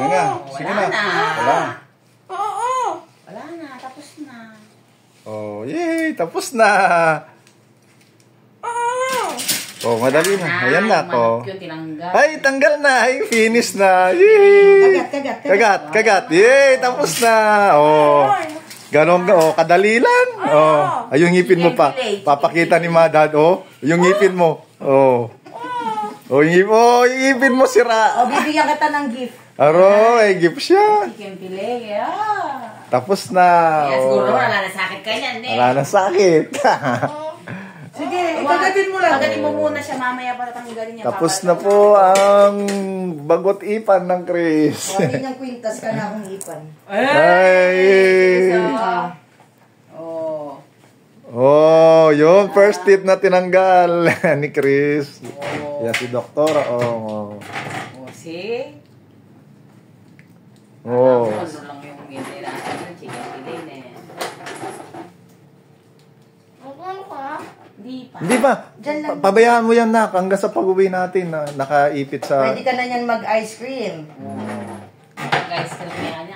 Yan na. Sige na. Wala. Wala na. Tapos na. Oh, yay! Tapos na! Oh, madali na. Ayan na. Oh. Ay, tanggal na. Ay, finish na. Yay! Kagat. Yay! Tapos na. Oh. Ganon, oh, kadali lang. Oh. Ay, yung ngipin mo pa. Papakita ni Madad, oh. Yung ngipin mo. Oh. Oh, yung ngipin mo sira. Oh, bibigyan kita ng gift. Aro, ay gift siya. Chicken fillet, yeah. Tapos na. Yes, siguro wala na sakit ka yan, eh. Wala na sakit. Sige, kagatin mo lang. Kagatin mo muna siya mamaya para tanggalin niya. Tapos na po ang bagot ipan ng Chris. Sabi niyang kwintas ka na akong ipan. Ay! Oh. Oh, yung first tip na tinanggal ni Chris. Yan si Doktor. Oh. Oh, see? Oh. Ano lang yung nilalasan ng chicken fillet, eh. Hindi pa. Pabayaan mo yan, nak. Hanggang sa pag-uwi natin na nakaipit sa... Pwede ka na yan mag-ice cream. Guys, kaya